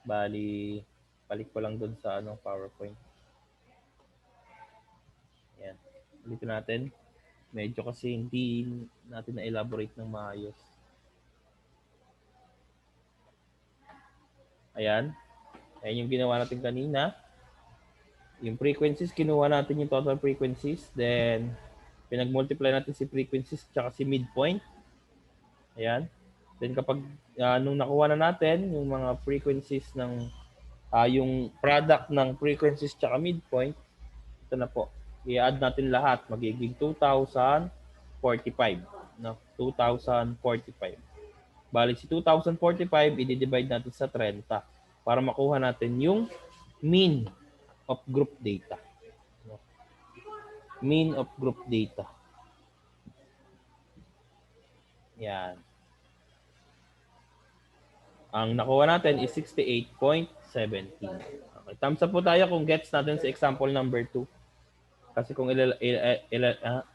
Bali, balik ko lang doon sa PowerPoint. Yan. Ulitin natin. Medyo kasi hindi natin na-elaborate ng maayos. Ayan. Ayan yung ginawa natin kanina. Yung frequencies, kinuha natin yung total frequencies. Then, pinag-multiply natin si frequencies tsaka si midpoint. Ayan. Then, kapag nung nakuha na natin yung mga frequencies ng yung product ng frequencies tsaka midpoint, ito na po. I-add natin lahat. Magiging 2,045. No? 2,045. Balik si 2,045, i-divide natin sa 30 para makuha natin yung mean of group data. Mean of group data. Yan. Ang nakuha natin is 68.17. Okay. Thumbs up po tayo kung gets natin sa example number 2. Kasi kung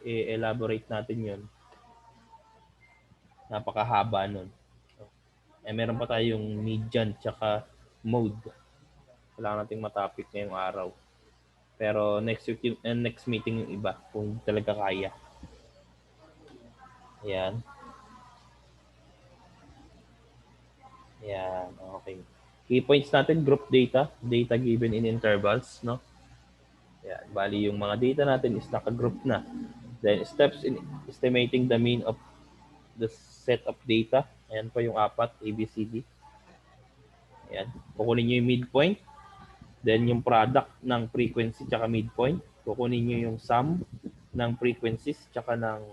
i-elaborate natin yun, napakahaba nun. Meron pa tayong median tsaka mode. Kailangan nating matapik ngayong araw. Pero next meeting yung iba kung talaga kaya. Ayan. Ayan, okay. Key points natin, group data, data given in intervals, no? Ayan, bali yung mga data natin is naka-group na. Then steps in estimating the mean of the set of data. Ayan po yung 4, A, B, C, D. Ayan, kukunin nyo yung midpoint. Then yung product ng frequency tsaka midpoint. Kukunin nyo yung sum ng frequencies tsaka ng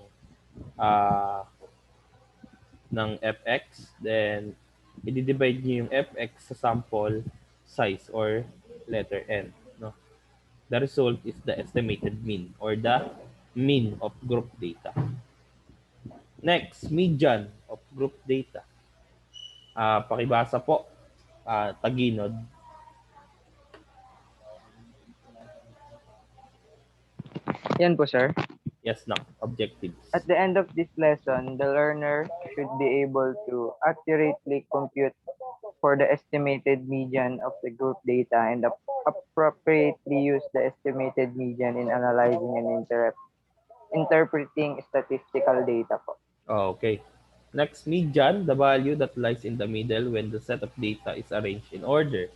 fx. Then i-divide nyo yung fx sa sample size or letter n. No? The result is the estimated mean or the mean of group data. Next, median of group data. Pakibasa po, Taginod. Yan po, sir. Yes, na objectives. At the end of this lesson, the learner should be able to accurately compute for the estimated median of the group data and appropriately use the estimated median in analyzing and interpreting statistical data po. Okay. Next, median, the value that lies in the middle when the set of data is arranged in order.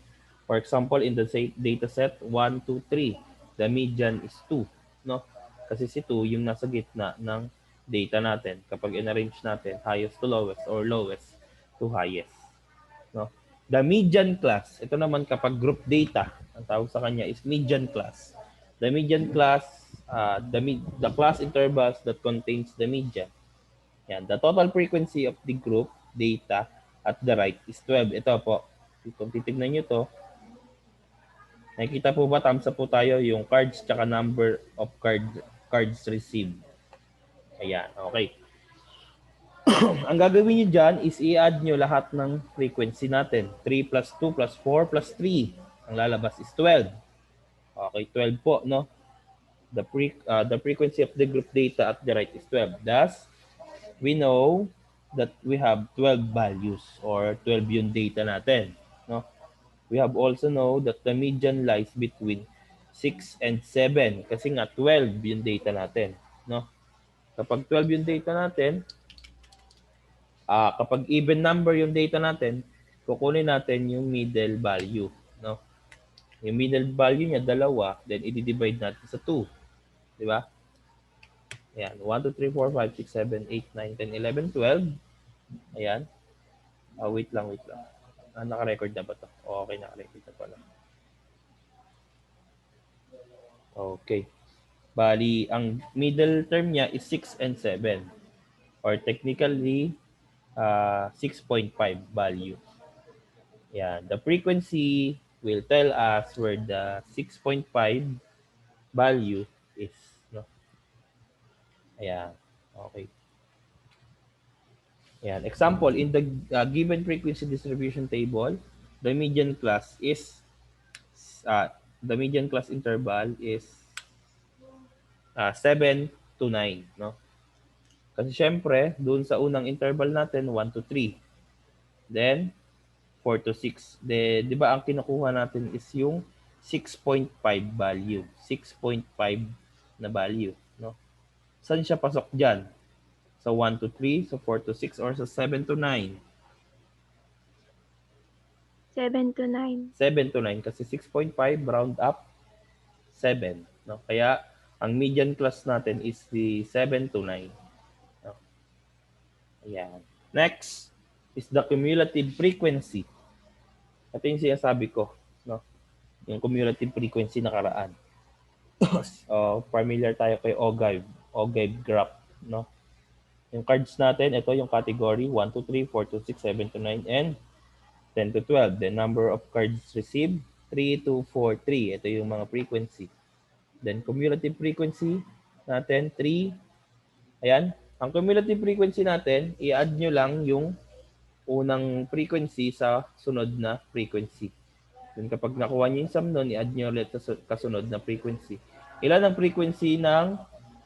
For example, in the data set 1, 2, 3, the median is 2. No? Kasi si 2 yung nasa gitna ng data natin. Kapag in-arrange natin, highest to lowest or lowest to highest. No? The median class, ito naman kapag group data, ang tawag sa kanya is median class. The median class, the class intervals that contains the median. Yan, the total frequency of the group data at the right is 12. Ito po, kung titignan nyo to, nakikita po ba, thumbs up po tayo yung cards tsaka number of cards received. Ayan, okay. Ang gagawin nyo dyan is i-add nyo lahat ng frequency natin. 3 plus 2 plus 4 plus 3. Ang lalabas is 12. Okay, 12 po, no? The frequency of the group data at the right is 12. Thus, we know that we have 12 values or 12 yung data natin. No? We have also know that the median lies between 6 and 7 kasi nga 12 yung data natin. No? Kapag 12 yung data natin, kapag even number yung data natin, kukunin natin yung middle value. No? Yung middle value niya, 2, then i-divide natin sa 2. Di ba? Ayan, 1, 2, 3, 4, 5, 6, 7, 8, 9, 10, 11, 12. Ayan. Wait lang. Naka-record na ba to? Okay, naka-record na pala. Okay. Bali, ang middle term niya is 6 and 7. Or technically, 6.5 value. Yan. The frequency will tell us where the 6.5 value is. No? Ayan. Okay. Ayan. Example, in the given frequency distribution table, the median class is the median class interval is 7 to 9, no? Kasi syempre, doon sa unang interval natin 1 to 3. Then 4 to 6. Di ba ang kinukuha natin is yung 6.5 value. 6.5 na value. No? Saan siya pasok dyan? Sa 1 to 3, sa 4 to 6, or sa 7 to 9? 7 to 9. 7 to 9 kasi 6.5 round up 7. No? Kaya ang median class natin is the 7 to 9. No? Ayan. Next is the cumulative frequency. Ito yung sinasabi ko. No? Yung cumulative frequency nakaraan. Familiar tayo kay Ogive graph. No? Yung cards natin, ito yung category 1 to 3, 4 to 6, 7 to 9, and 10 to 12. The number of cards received, 3 to 4, 3. Ito yung mga frequency. Then cumulative frequency natin, 3. Ayan. Ang cumulative frequency natin, i-add nyo lang yung unang frequency sa sunod na frequency. Then kapag nakuha nyo yung sum nun, i-add nyo ulit sa kasunod na frequency. Ilan ang frequency ng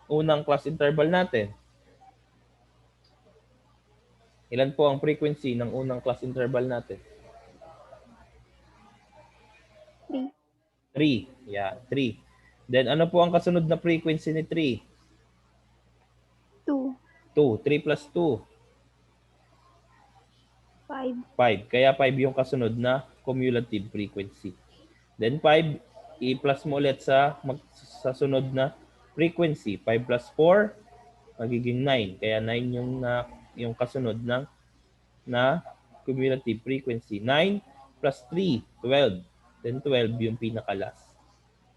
unang class interval natin? Ilan po ang frequency ng unang class interval natin? 3. 3. Yeah, 3. Then ano po ang kasunod na frequency ni 3? 2. 2. 3 plus 2? 5. 5. Kaya 5 yung kasunod na cumulative frequency. Then 5, i-plus mo ulit sa sunod na frequency. 5 plus 4, magiging 9. Kaya 9 yung kasunod na cumulative frequency. 9 plus 3, 12. Then 12 yung pinakalas.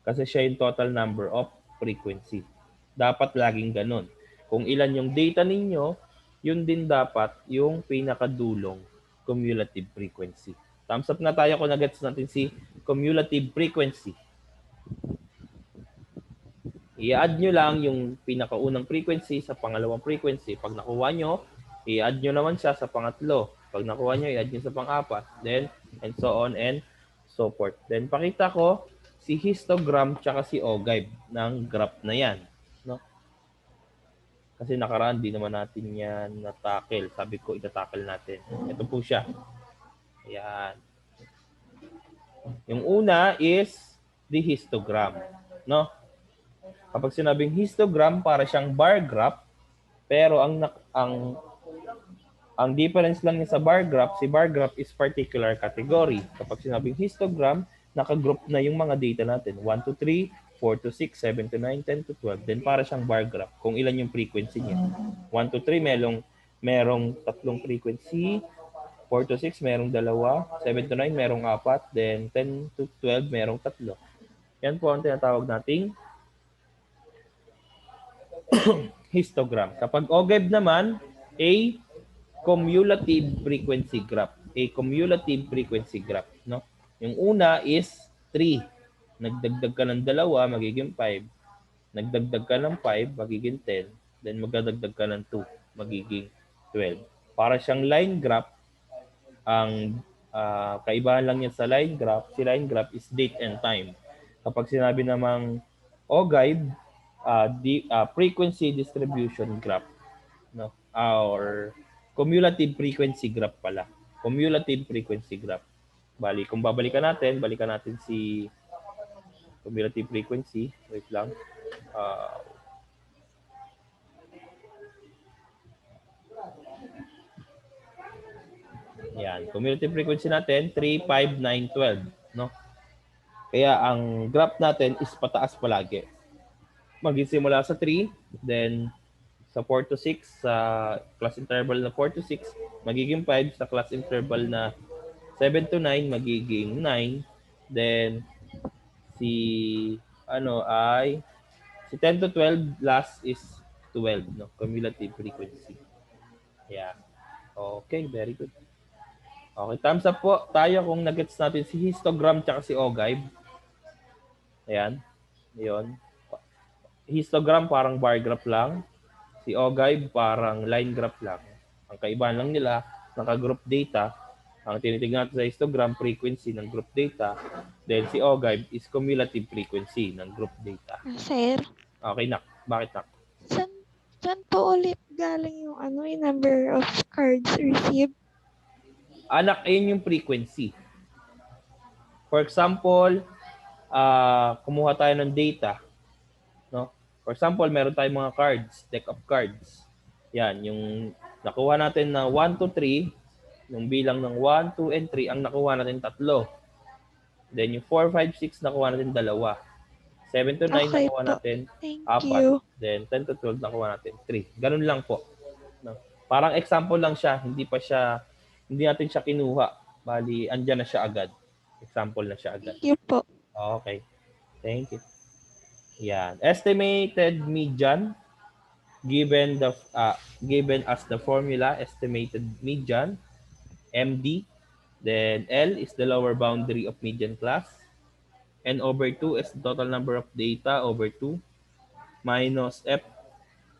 Kasi siya yung total number of frequency. Dapat laging ganun. Kung ilan yung data ninyo, yun din dapat yung pinakadulong cumulative frequency. Thumbs up na tayo kung nagets natin si cumulative frequency. I-add nyo lang yung pinakaunang frequency sa pangalawang frequency. Pag nakuha nyo, i-add nyo naman siya sa pangatlo. Pag nakuha nyo, i-add nyo sa pang-apat. Then, and so on and so forth. Then, pakita ko si histogram tsaka si ogive ng graph na yan. No? Kasi nakaraan, di naman natin yan na-tackle. Sabi ko, ita-tackle natin. Ito po siya. Ayan. Yung una is the histogram. No? Kapag sinabing histogram, para siyang bar graph, pero ang difference lang niya sa bar graph, si bar graph is particular category. Kapag sinabing histogram, nakagroup na yung mga data natin. 1 to 3, 4 to 6, 7 to 9, 10 to 12. Then para siyang bar graph, kung ilan yung frequency niya. 1 to 3, merong tatlong frequency. 4 to 6, merong dalawa. 7 to 9, merong apat. Then 10 to 12, merong tatlo. Yan po ang tinatawag nating histogram. Kapag ogive naman, a cumulative frequency graph. A cumulative frequency graph. No? Yung una is 3. Nagdagdag ka ng dalawa, magiging 5. Nagdagdag ka ng 5, magiging 10. Then magdadagdag ka ng 2, magiging 12. Para siyang line graph, ang kaibahan lang niya sa line graph, si line graph is date and time. Kapag sinabi namang ogive, frequency distribution graph, no? Or cumulative frequency graph pala. Cumulative frequency graph. Bali, kung balikan natin si cumulative frequency. Wait lang. Yan. Cumulative frequency natin, 3, 5, 9, 12. No? Kaya ang graph natin is pataas palagi. Magsisimula sa 3, then sa 4 to 6, sa class interval na 4 to 6, magiging 5. Sa class interval na 7 to 9, magiging 9. Then, si 10 to 12, last is 12. No? Cumulative frequency. Yeah. Okay, very good. Okay, thumbs up po tayo kung nagets natin si histogram tsaka si ogive. Ayan. Yun. Histogram parang bar graph lang. Si ogive parang line graph lang. Ang kaibahan lang nila, naka-group data. Ang tinitignan natin sa histogram, frequency ng group data. Then si ogive is cumulative frequency ng group data. Sir, Okay, Nak. Bakit, Nak? saan po ulit galing yung yung number of cards received? Anak, ayun yung frequency. For example, kumuha tayo ng data. No? For example, meron tayong mga cards, deck of cards. Yan, yung nakuha natin na 1, 2, 3, yung bilang ng 1, 2, and 3, ang nakuha natin tatlo. Then yung 4, 5, 6, nakuha natin dalawa. 7 to 9, Okay nakuha po. natin Thank 4. you. Then 10 to 12, nakuha natin 3. Ganun lang po. No? Parang example lang siya, hindi natin siya kinuha. Bali, andyan na siya agad. Example na siya agad. Thank you po. Okay. Thank you. Yan. Estimated median given as the formula estimated median MD. Then L is the lower boundary of median class. N over 2 is the total number of data over 2 minus F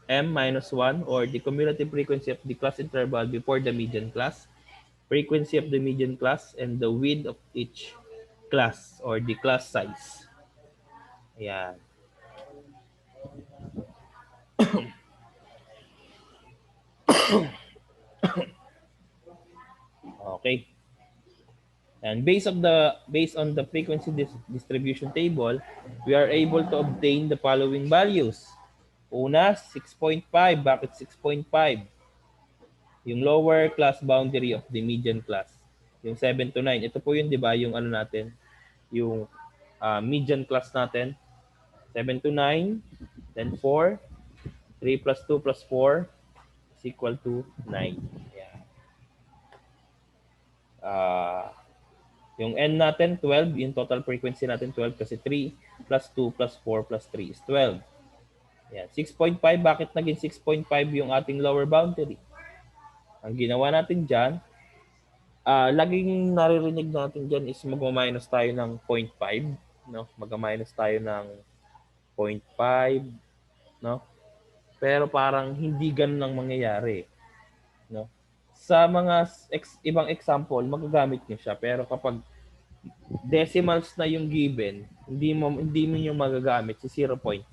M minus 1 or the cumulative frequency of the class interval before the median class, frequency of the median class, and the width of each class or the class size. Ayan. Okay. And based on the frequency distribution table, we are able to obtain the following values. Una, 6.5. Bakit 6.5? Yung lower class boundary of the median class. Yung 7 to 9. Ito po yun, di ba? Yung ano natin, yung median class natin. 7 to 9, then 4. 3 plus 2 plus 4 is equal to 9. Yeah. Yung N natin, 12. Yung total frequency natin, 12. Kasi 3 plus 2 plus 4 plus 3 is 12. Yan. 6.5. Bakit naging 6.5 yung ating lower boundary? Ang ginawa natin dyan, laging naririnig natin dyan is mag-minus tayo ng 0.5. No? Mag-minus tayo ng 0.5. No? Pero parang hindi ganun ang mangyayari. No? Sa mga ibang example, magagamit niyo siya. Pero kapag decimals na yung given, hindi mo yung magagamit si 0.5.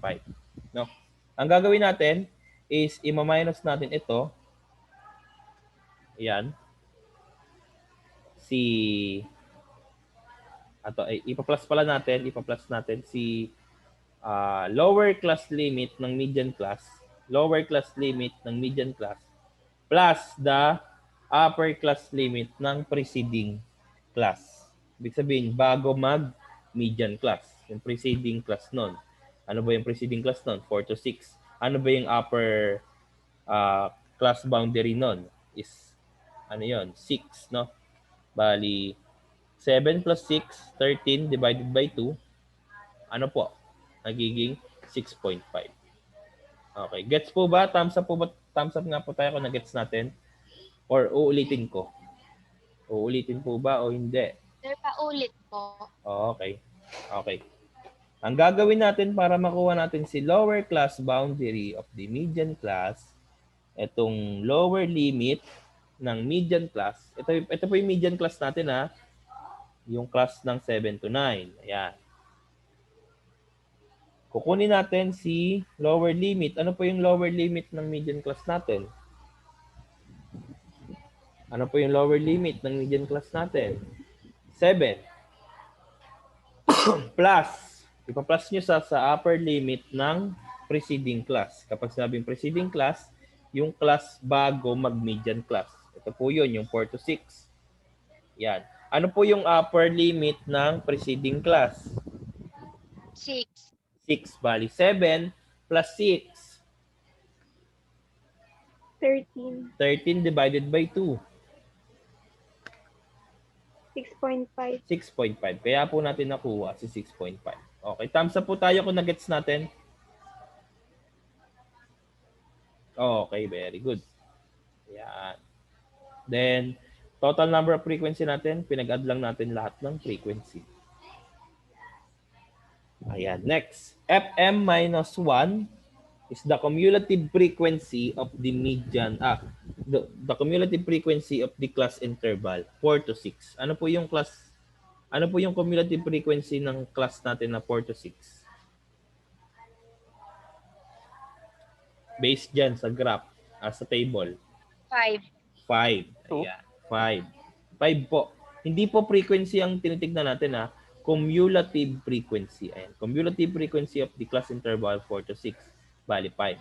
No? Ang gagawin natin is i-minus natin ito. Yan. Ipa-plus natin si lower class limit ng median class plus the upper class limit ng preceding class. Ibig sabihin, bago mag-median class. Yung preceding class nun. Ano ba yung preceding class nun? 4 to 6. Ano ba yung upper class boundary nun? Is, ano yon 6, no? Bali, 7 plus 6, 13 divided by 2. Ano po? Nagiging 6.5. Okay. Gets po ba? Thumbs up po ba? Thumbs up nga po tayo kung na-gets natin. Or uulitin ko? Uulitin po ba o hindi? Sir, paulit po. Okay. Okay. Ang gagawin natin para makuha natin si lower class boundary of the median class, itong lower limit ng median class, ito po yung median class natin ha, yung class ng 7 to 9. Ayan. Kukunin natin si lower limit. Ano po yung lower limit ng median class natin? Ano po yung lower limit ng median class natin? 7. Plus, ipa-plus nyo sa upper limit ng preceding class. Kapag sinabing preceding class, yung class bago mag-median class. Ito po yun, yung 4 to 6. Yan. Ano po yung upper limit ng preceding class? 6. 6. Bali, 7 plus 6. 13. 13 divided by 2. 6.5. 6.5. Kaya po natin nakuha si 6.5. Okay, thumbs up po tayo kung na-gets natin. Okay, very good. Yan. Then, total number of frequency natin, pinag-add lang natin lahat ng frequency. Ayan, next. Fm minus 1 is the cumulative frequency of the median, the cumulative frequency of the class interval, 4 to 6. Ano po yung cumulative frequency ng class natin na 4 to 6? Based dyan sa graph, sa table. 5. 5. Two. Ayan, 5. 5 po. Hindi po frequency ang tinitignan natin ha. Cumulative frequency. Ayan. Cumulative frequency of the class interval 4 to 6. Bali 5.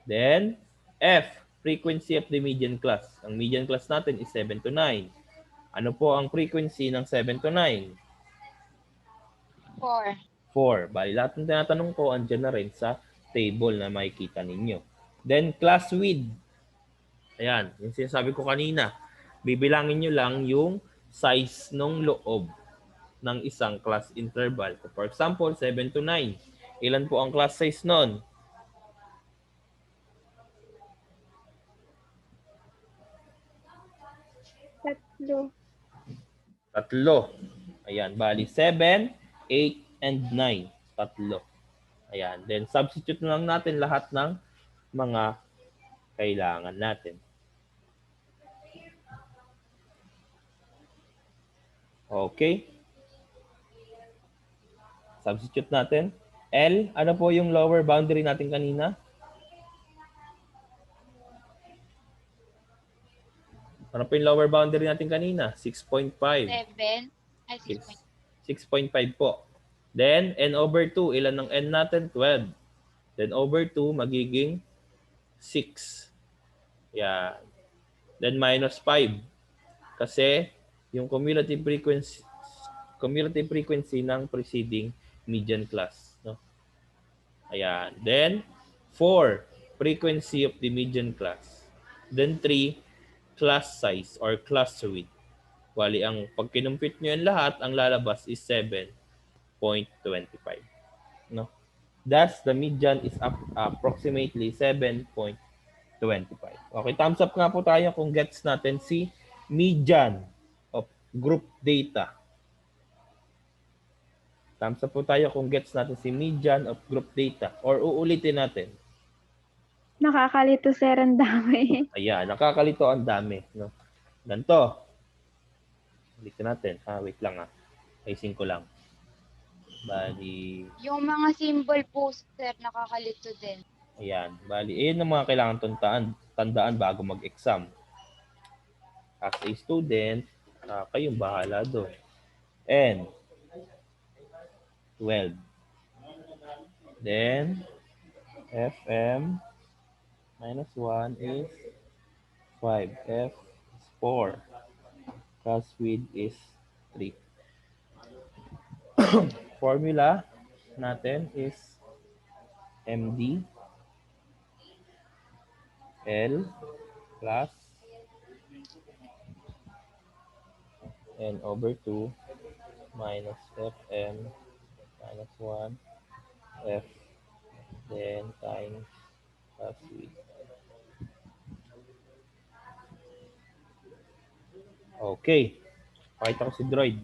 Then, F, frequency of the median class. Ang median class natin is 7 to 9. Ano po ang frequency ng 7 to 9? 4. 4. Bali, lahat ng tinatanong ko, andyan na rin sa table na makikita ninyo. Then, class width. Ayan, yung sinasabi ko kanina. Bibilangin nyo lang yung size ng loob ng isang class interval. For example, 7 to 9. Ilan po ang class size nun? Tatlo. Tatlo. Ayan, bali 7, 8, and 9. Tatlo. Ayan, then substitute na lang natin lahat ng mga kailangan natin. Okay. Substitute natin. L, ano po yung lower boundary natin kanina? Ano po yung lower boundary natin kanina? 6.5. 7. Ay, 6.5 po. Then, n over 2. Ilan ng n natin? 12. Then, over 2, magiging 6. Yan. Then, minus 5. Kasi, yung cumulative frequency ng preceding median class. No? Ayan. Then, 4. Frequency of the median class. Then, 3. Class size or class width. Wali ang pag kinumpute nyo yan lahat, ang lalabas is 7.25. No? Thus, the median is approximately 7.25. Okay, thumbs up nga po tayo kung gets natin si median of group data. Thumbs up po tayo kung gets natin si median of group data. Or uulitin natin. Nakakalito, sir, ang dami. Ayan, nakakalito ang dami. No? Ganito. Ulitin natin. Wait lang Ayusin ko lang. Bali, Yung mga symbol po, sir, nakakalito din. ayan. Bali, ayan ang mga kailangan tandaan bago mag-exam. As a student, kayong bahala doon. And 12. Then, FM minus 1 is 5. F is 4. Class width is 3. Formula natin is MD L plus N over 2 minus FM minus 1 F then times class width. Okay. Pakita ko si Droid.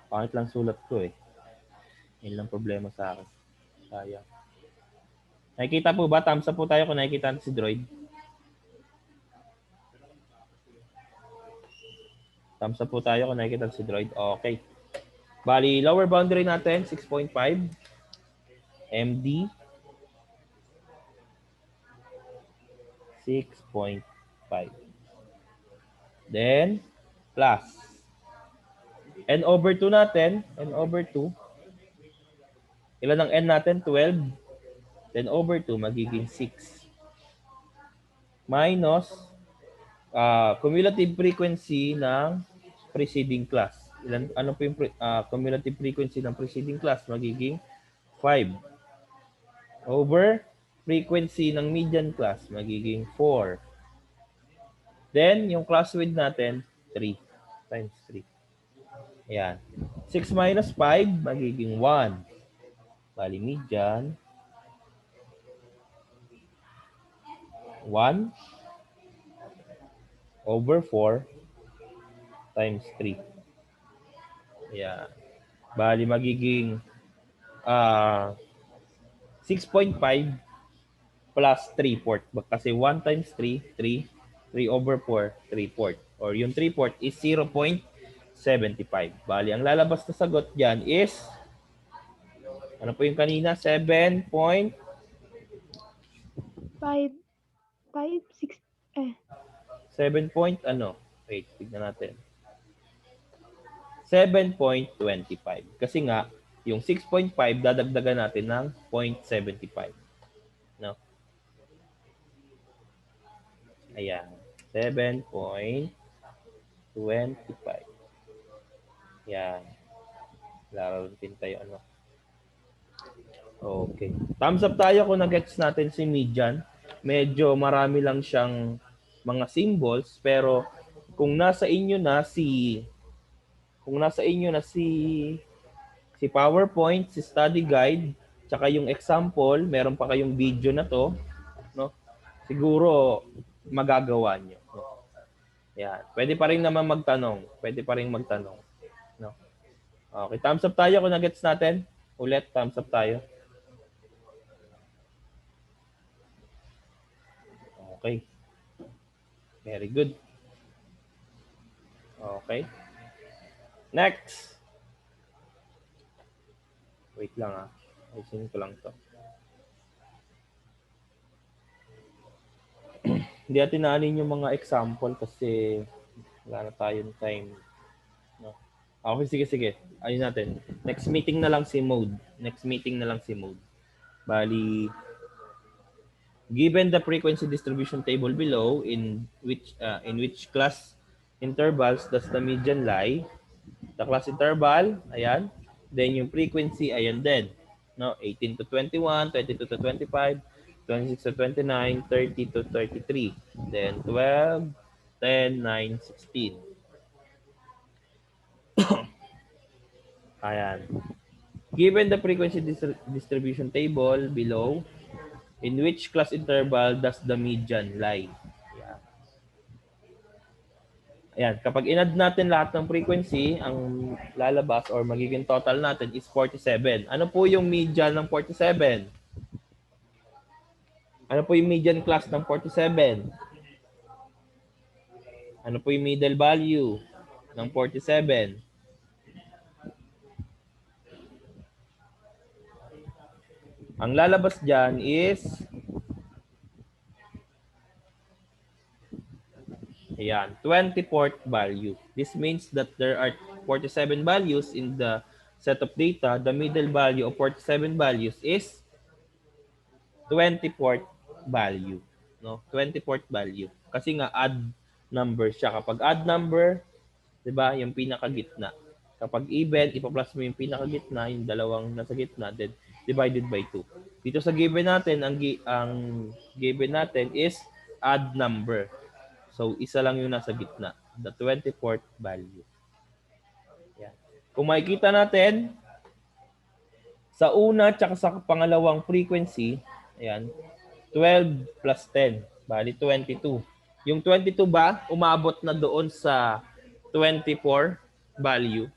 Pangit lang sulat ko eh. Yun lang problema sa akin. Sayang. Nakikita po ba? Thumbs up po tayo kung nakikita si Droid. Thumbs up po tayo kung nakikita si Droid. Okay. Bali, lower boundary natin, 6.5. MD. 6.5. Then, plus. N over 2 natin. N over 2. Ilan ang N natin? 12. Then over 2, magiging 6. Minus cumulative frequency ng preceding class. Ano po yung cumulative frequency ng preceding class? Magiging 5. Over frequency ng median class, magiging 4. Then, yung class width natin, 3 times 3. Ayan. 6 minus 5, magiging 1. Bali, median, 1 over 4 times 3. Ayan. Bali, magiging 6.5 plus 3/4. Kasi 1 times 3, 3. 3 over 4, 3/4. Or yung 3/4 is 0.75. Bali, ang lalabas na sagot dyan is, ano po yung kanina? 7. 5, 6, 7 point ano? Wait, tignan natin. 7.25. Kasi nga, yung 6.5, dadagdagan natin ng 0.75. No? Ayan. 7.25. Yan. Laratin tayo ano. Okay. Thumbs up tayo kung nag-gets natin si median. Medyo marami lang siyang mga symbols, pero kung nasa inyo na si PowerPoint, si study guide, tsaka yung example, meron pa kayong video na to, no? Siguro magagawa nyo. No? Yan. Pwede pa rin naman magtanong. Pwede pa rin magtanong. No? Okay, thumbs up tayo kung nag-gets natin. Ulit, thumbs up tayo. Okay. Very good. Okay. Next. Wait lang ah. Ayusin ko lang to. Hindi natin naanin yung mga example kasi wala na tayong time. No? Okay, sige. Ayun natin. Next meeting na lang si Mode. Bali, given the frequency distribution table below, in which class intervals does the median lie? The class interval, ayan. Then yung frequency, ayan din. No? 18 to 21, 22 to 25, 26 to 29, 30 to 33. Then 12, 10, 9, 16. Ayan. Given the frequency distribution table below, in which class interval does the median lie? Ayan. Ayan. Kapag in-add natin lahat ng frequency, ang lalabas or magiging total natin is 47. Ano po yung median ng 47? Ano po yung median class ng 47? Ano po yung middle value ng 47? Ang lalabas dyan is ayan, 24th value. This means that there are 47 values in the set of data. The middle value of 47 values is 24th value. No? 24th value. Kasi nga odd number siya. Kapag odd number, 'di ba, yung pinakagitna. Kapag even, ipa-plus mo yung pinakagitna, yung dalawang nasa gitna, then divided by 2. Dito sa given natin, ang given natin is odd number. So, isa lang yung nasa gitna, the 24th value. Yan. Kung makikita natin, sa una at sa pangalawang frequency, ayan, 12 plus 10, bali 22. Yung 22 ba, umabot na doon sa 24 value?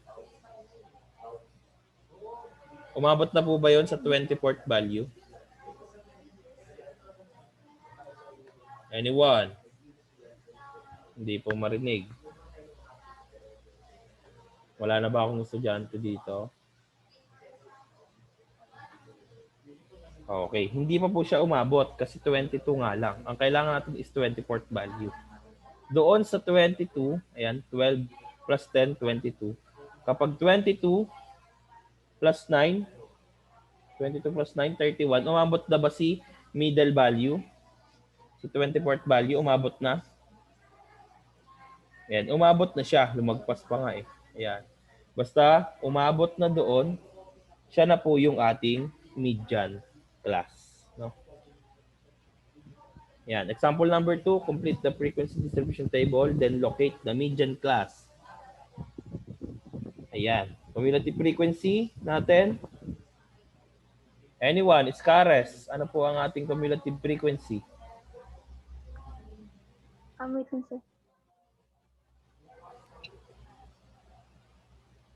Umabot na po ba yon sa 24th value? Anyone? Hindi po marinig. Wala na ba akong estudyante dito? Okay. Hindi pa po siya umabot kasi 22 nga lang. Ang kailangan natin is 24th value. Doon sa 22, ayan, 12 plus 10, 22. Kapag 22 plus 9, 22 plus 9, 31. Umabot na ba si middle value? Si 24th value, umabot na? Ayan, umabot na siya. Lumagpas pa nga eh. Ayan. Basta umabot na doon, siya na po yung ating median class. No? Ayan. Example number 2, complete the frequency distribution table, then locate the median class. Ayan. Cumulative frequency natin. Anyone? Iskares. Ano po ang ating cumulative frequency? Wait lang, sir.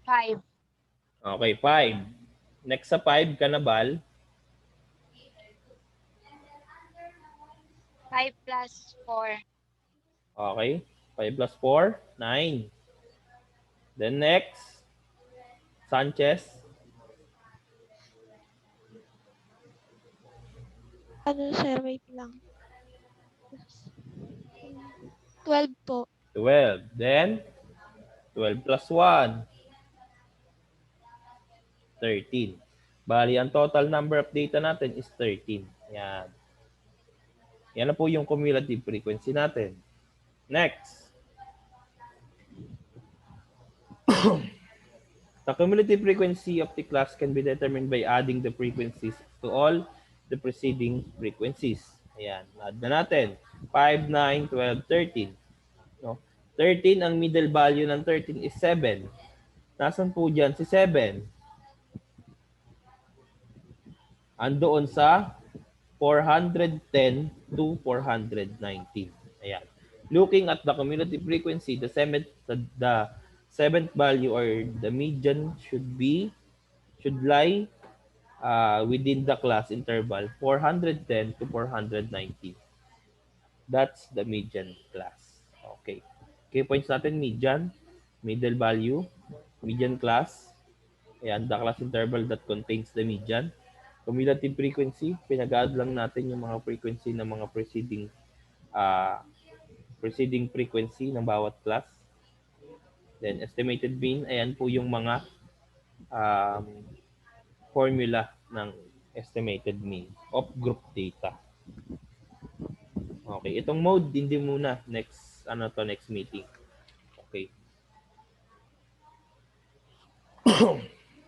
5. Okay, 5. Next sa 5, Kanabal. 5 plus 4. Okay. 5 plus 4, 9. Then next, Sanchez. Ano, sir, wait lang. 12 po. 12. Then, 12 plus 1, 13. Bali, ang total number of data natin is 13. Yan. Yan na po yung cumulative frequency natin. Next. The cumulative frequency of the class can be determined by adding the frequencies to all the preceding frequencies. Ayan. Add na natin. 5, 9, 12, 13. No? 13, ang middle value ng 13 is 7. Nasaan po dyan si 7? Andoon sa 410 to 419. Ayan. Looking at the cumulative frequency, the seventh value or the median should lie within the class interval 410 to 490. That's the median class. Okay. Key points natin, median, middle value, median class, ayan, the class interval that contains the median. Cumulative frequency, pinag-add lang natin yung mga frequency ng mga preceding frequency ng bawat class. Then estimated mean, ayan po yung mga formula ng estimated mean of group data. Okay, itong mode hindi muna next meeting. Okay.